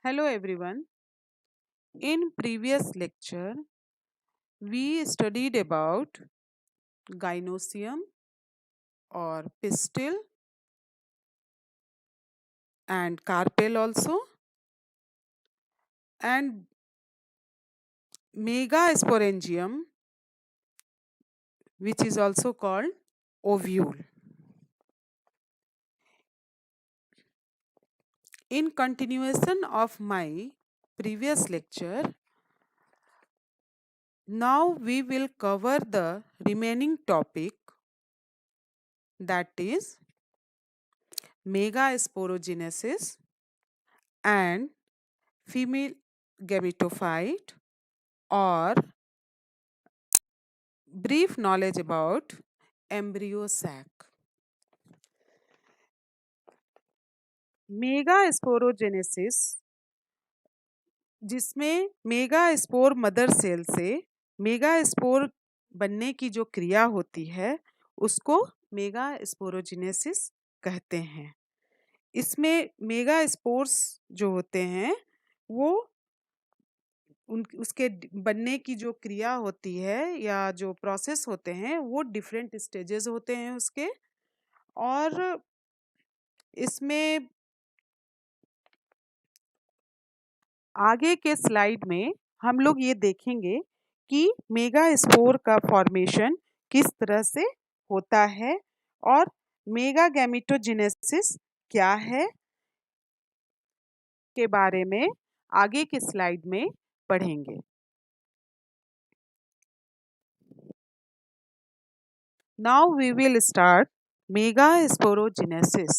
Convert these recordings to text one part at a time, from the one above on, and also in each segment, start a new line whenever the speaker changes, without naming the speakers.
Hello everyone. In previous lecture, we studied about gynosium or pistil and carpel also, and megasporangium, which is also called ovule. In continuation of my previous lecture, now we will cover the remaining topic, that is megasporogenesis and female gametophyte, or brief knowledge about embryo sac. Megasporogenesis, जिसमें mega spore mother cell से mega spore बनने की जो क्रिया होती है उसको mega sporogenesis कहते हैं। इसमें मेगा स्पोर्स जो होते हैं वो उसके बनने की जो क्रिया होती है या जो प्रोसेस होते हैं वो डिफरेंट स्टेजेस होते हैं उसके। और इसमें आगे के स्लाइड में हम लोग ये देखेंगे कि मेगा स्पोर का फॉर्मेशन किस तरह से होता है और मेगा गैमेटोजेनेसिस क्या है के बारे में आगे के स्लाइड में पढ़ेंगे। Now we will start megasporogenesis.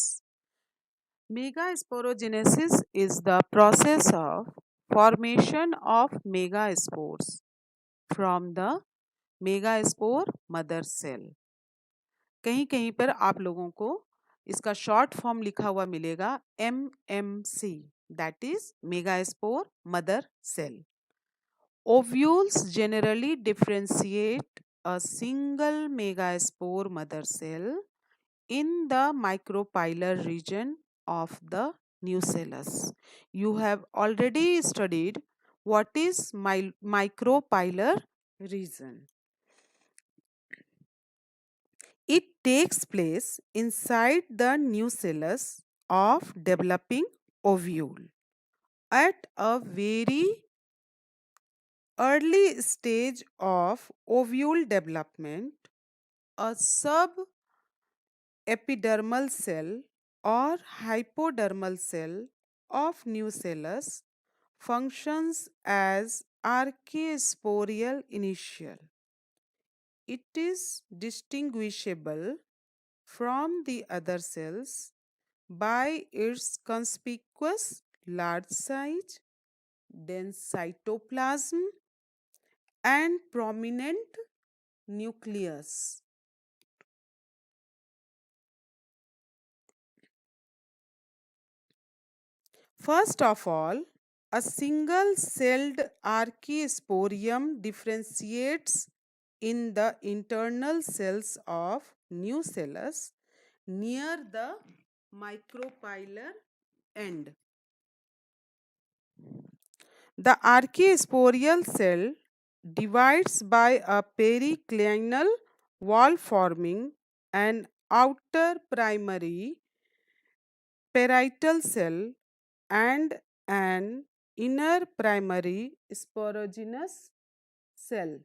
Megasporogenesis is the process of formation of megaspores from the megaspore mother cell. कहीं कहीं पर आप लोगों को इसका शॉर्ट फॉर्म लिखा हुआ मिलेगा MMC, that is megaspore mother cell. Ovules generally differentiate a single megaspore mother cell in the micropylar region of the nucellus. You have already studied what is micropylar region. It takes place inside the nucellus of developing ovule. At a very early stage of ovule development, a subepidermal cell or hypodermal cell of nucellus functions as archaeosporial initial. It is distinguishable from the other cells by its conspicuous large size, dense cytoplasm, and prominent nucleus. First of all, a single-celled archaeosporium differentiates in the internal cells of nucellus near the micropylar end. The archaeosporial cell divides by a periclinal wall forming an outer primary parietal cell and an inner primary sporogenous cell.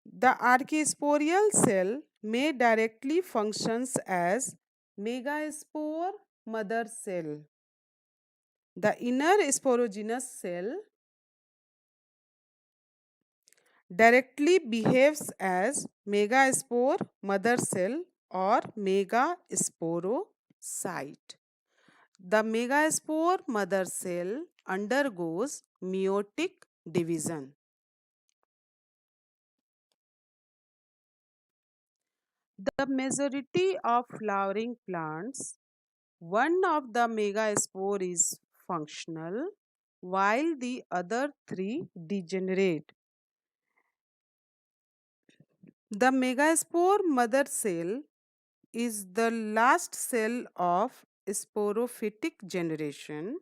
The archaeosporial cell may directly functions as megaspore mother cell. The inner sporogenous cell directly behaves as megaspore mother cell or megasporocyte. The megaspore mother cell undergoes meiotic division. The majority of flowering plants, one of the megaspore is functional while the other three degenerate. The megaspore mother cell is the last cell of sporophytic generation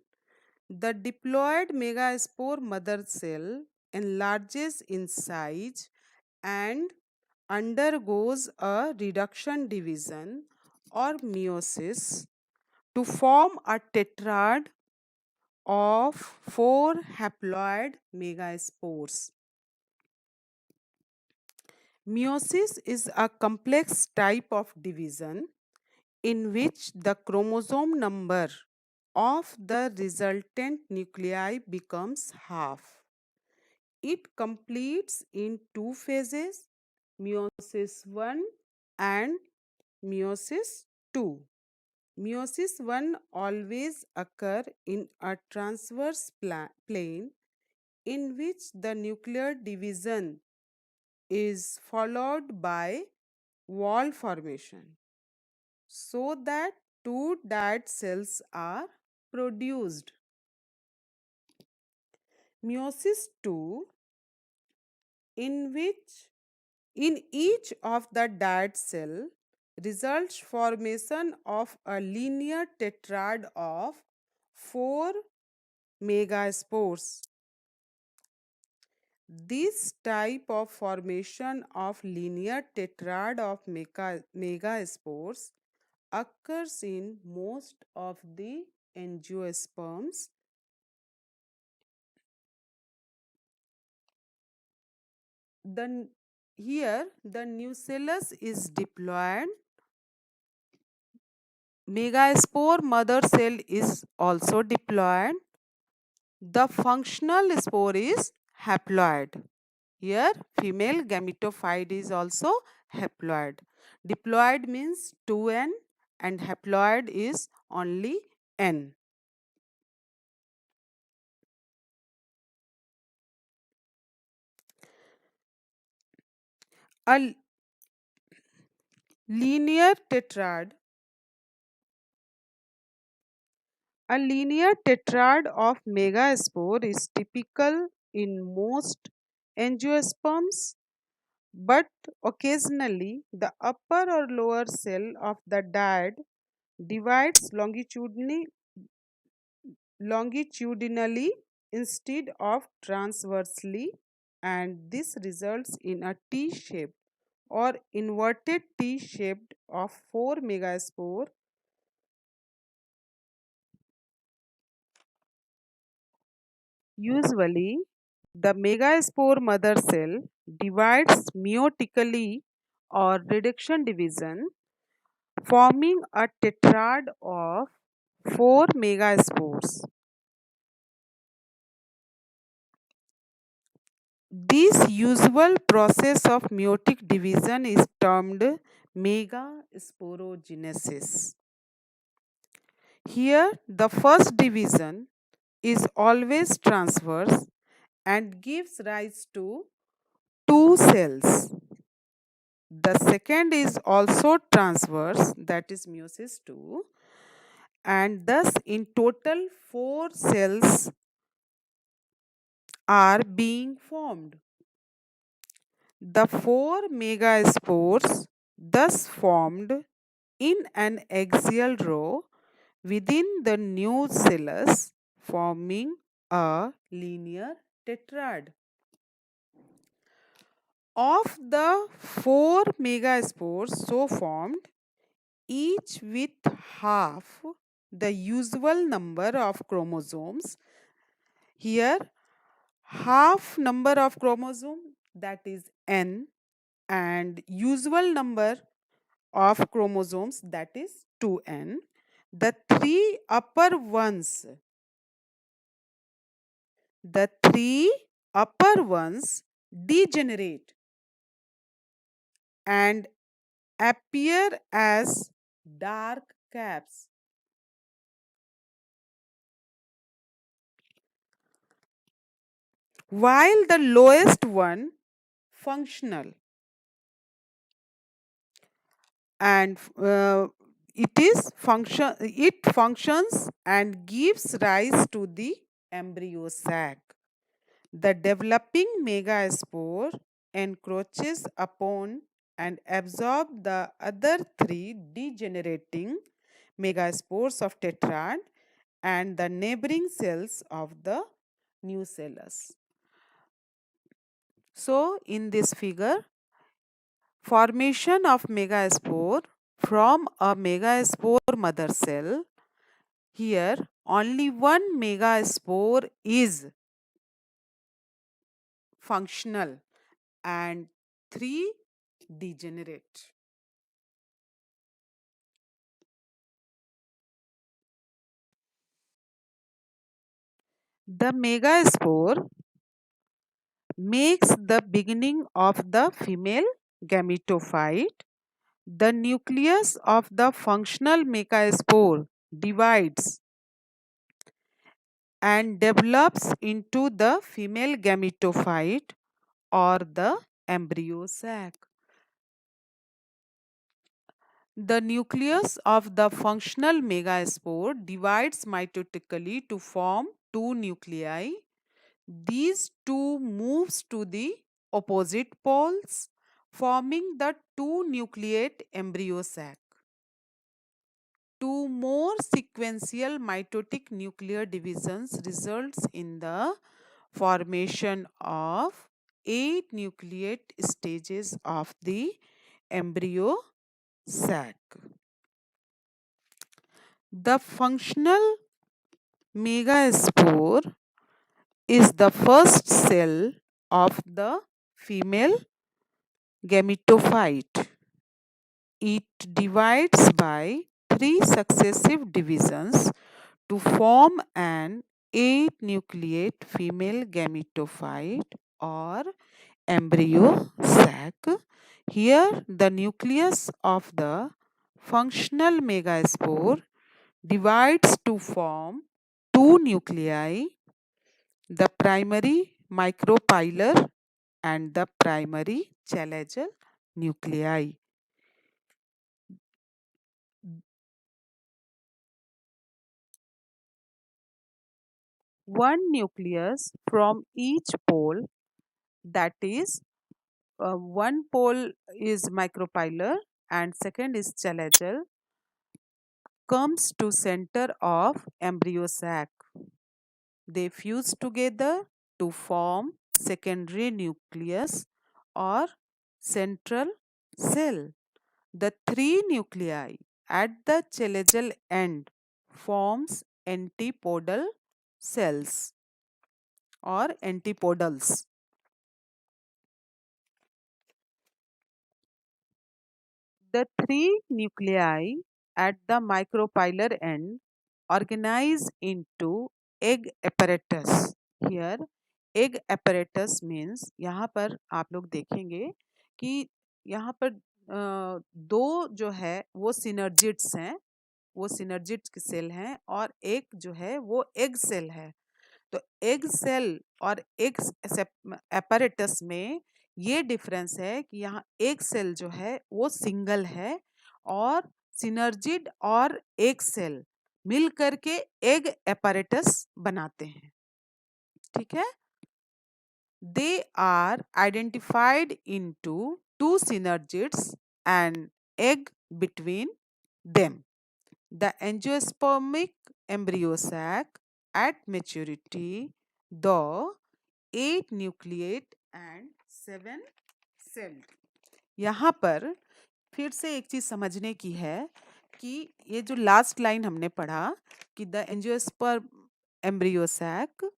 The diploid megaspore mother cell enlarges in size and undergoes a reduction division or meiosis to form a tetrad of four haploid megaspores. Meiosis is a complex type of division in which the chromosome number of the resultant nuclei becomes half. It completes in two phases, meiosis 1 and meiosis 2. Meiosis 1 always occur in a transverse plane in which the nuclear division is followed by wall formation so that two dad cells are produced. Meiosis 2 in which in each of the dad cell results formation of a linear tetrad of four megaspores. This type of formation of linear tetrad of megaspores occurs in most of the angiosperms. The, Here the nucellus is diploid. Megaspore mother cell is also diploid. The functional spore is haploid. Here female gametophyte is also haploid. Diploid means 2n and haploid is only n. A linear tetrad A linear tetrad of megaspore is typical in most angiosperms, but occasionally the upper or lower cell of the dad divides longitudinally instead of transversely, and this results in a T-shaped or inverted T-shaped of four megaspore. Usually, the megaspore mother cell divides meiotically or reduction division, forming a tetrad of four megaspores. This usual process of meiotic division is termed megasporogenesis. Here, the first division is always transverse and gives rise to two cells. The second is also transverse, that is meiosis 2, and thus in total four cells are being formed. The four megaspores thus formed in an axial row within the nucellus, forming a linear tetrad. Of the four megaspores so formed, each with half the usual number of chromosomes. Here, half number of chromosome, that is n, and usual number of chromosomes, that is 2n. The three upper ones degenerate and appear as dark caps, while the lowest one functional and it functions and gives rise to the embryo sac. The developing megaspore encroaches upon and absorbs the other three degenerating megaspores of tetrad and the neighboring cells of the nucellus. So, in this figure, formation of megaspore from a megaspore mother cell. Here, only one megaspore is functional and three degenerate. The megaspore makes the beginning of the female gametophyte. The nucleus of the functional megaspore divides and develops into the female gametophyte or the embryo sac. The nucleus of the functional megaspore divides mitotically to form two nuclei. These two moves to the opposite poles, forming the two nucleate embryo sac. Two more sequential mitotic nuclear divisions results in the formation of 8 nucleate stages of the embryo sac. The functional megaspore is the first cell of the female gametophyte. It divides by three successive divisions to form an 8 nucleate female gametophyte or embryo sac. Here, the nucleus of the functional megaspore divides to form two nuclei, the primary micropylar and the primary chalazial nuclei. One nucleus from each pole, that is, one pole is micropylar and second is chalazial, comes to center of embryo sac. They fuse together to form secondary nucleus or central cell. The three nuclei at the chalazial end forms antipodal cells or antipodals. The three nuclei at the micropylar end organize into egg apparatus. Here, egg apparatus means यहाँ पर आप लोग देखेंगे कि यहाँ पर दो जो है वो सिनर्जिड्स हैं, वो सिनर्जिड सेल हैं और एक जो है वो एग सेल है। तो एग सेल और एग एपरेटस में ये डिफरेंस है कि यहाँ एग सेल जो है वो सिंगल है और सिनर्जिड और एग सेल मिल करके एग एपरेटस बनाते हैं। ठीक है, they are identified into two synergids and egg between them. The angiospermic embryo sac at maturity, the 8 nucleate and 7 celled. यहाँ पर फिर से एक चीज समझने की है कि ये जो लास्ट लाइन हमने पढ़ा कि the angiosperm embryo sac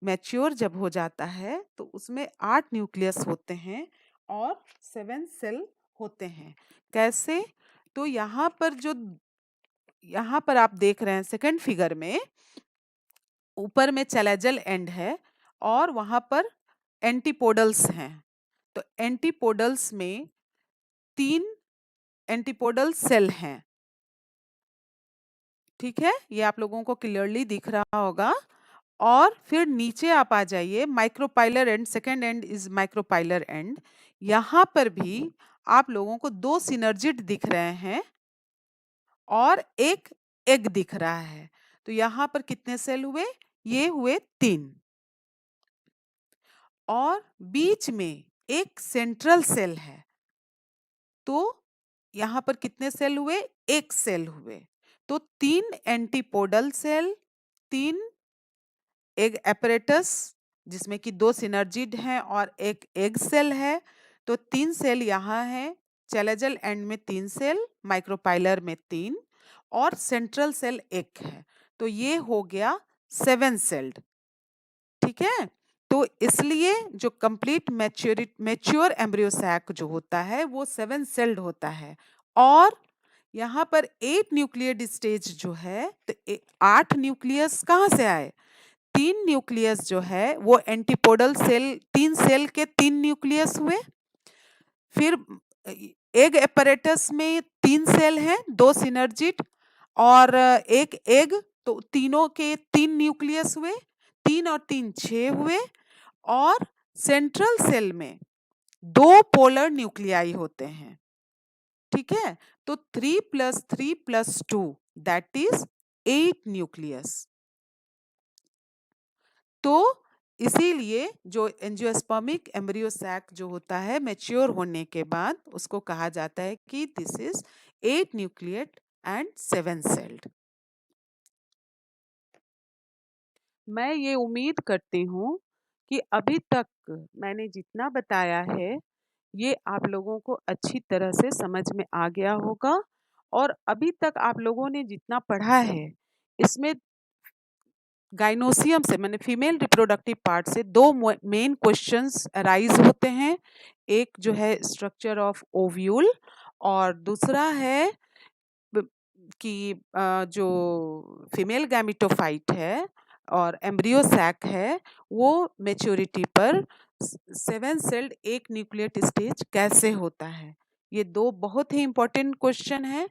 mature जब हो जाता है तो उसमें 8 न्यूक्लियस होते हैं और 7 सेल होते हैं। कैसे? तो यहाँ पर आप देख रहे हैं सेकंड फिगर में ऊपर में चैलेजल एंड है और वहां पर एंटीपोडल्स हैं। तो एंटीपोडल्स में 3 एंटीपोडल सेल हैं। ठीक है, ये आप लोगों को क्लियरली दिख रहा होगा। और फिर नीचे आप आ जाइए, micropylar and, second and is micropylar and. यहाँ पर भी आप लोगों को 2 सिनर्जिड दिख रहे हैं और एक एग दिख रहा है। तो यहाँ पर कितने सेल हुए? ये हुए 3 और बीच में एक सेंट्रल सेल है। तो यहाँ पर कितने सेल हुए? एक सेल हुए। तो 3 एंटीपोडल सेल 3 एग apparatus जिसमें कि 2 सिनर्जिड हैं और एक एग सेल है, तो 3 सेल यहाँ है, चैलेजल एंड में 3 सेल, माइक्रोपाइलर में 3 और सेंट्रल सेल 1 है। तो ये हो गया 7 सेल्ड, ठीक है। तो इसलिए जो कंप्लीट मैच्योर एम्ब्रियो सैक जो होता है वो 7 सेल्ड होता है। और यहाँ पर 8 न्यूक्लियड स्टेज जो है, तो 8 न्यूक्लियस कहाँ से आए? 3 न्यूक्लियस जो है वो एंटीपोडल सेल, 3 सेल के 3 न्यूक्लियस हुए। फिर एग apparatus में 3 सेल हैं, 2 सिनर्जिड और एक एग, तो तीनों के 3 न्यूक्लियस हुए, 3 और 3 6 हुए। और सेंट्रल सेल में 2 पोलर न्यूक्लियाई होते हैं, ठीक है। तो 3 + 3 + 2 दैट इज 8 न्यूक्लियस। तो इसीलिए जो एंजियोस्पर्मिक एम्ब्रियो सैक जो होता है मैच्योर होने के बाद उसको कहा जाता है कि दिस इज 8 न्यूक्लियट एंड 7 सेल्ड। मैं ये उम्मीद करती हूँ कि अभी तक मैंने जितना बताया है ये आप लोगों को अच्छी तरह से समझ में आ गया होगा। और अभी तक आप लोगों ने जितना पढ़ा है इसमें गाइनोसियम से मैंने फीमेल रिप्रोडक्टिव पार्ट से 2 मेन क्वेश्चंस अराइज होते हैं। एक जो है स्ट्रक्चर ऑफ ओव्यूल और दूसरा है कि जो फीमेल गैमेटोफाइट है और एम्ब्रियो सैक है वो मैच्योरिटी पर 7 सेल्ड एक न्यूक्लियट स्टेज कैसे होता है। ये 2 बहुत ही इंपॉर्टेंट क्वेश्चन है।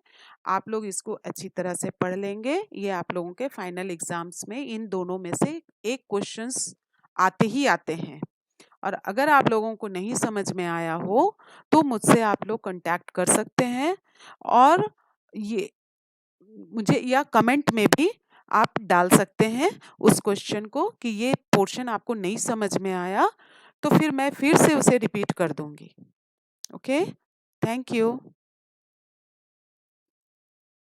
आप लोग इसको अच्छी तरह से पढ़ लेंगे, ये आप लोगों के फाइनल एग्जाम्स में इन दोनों में से एक क्वेश्चंस आते ही आते हैं। और अगर आप लोगों को नहीं समझ में आया हो तो मुझसे आप लोग कांटेक्ट कर सकते हैं और ये मुझे या कमेंट में भी आप डाल सकते हैं उस क्वेश्चन को कि ये पोर्शन आपको नहीं समझ में आया, तो फिर मैं फिर से उसे रिपीट कर दूंगी। Okay, thank you.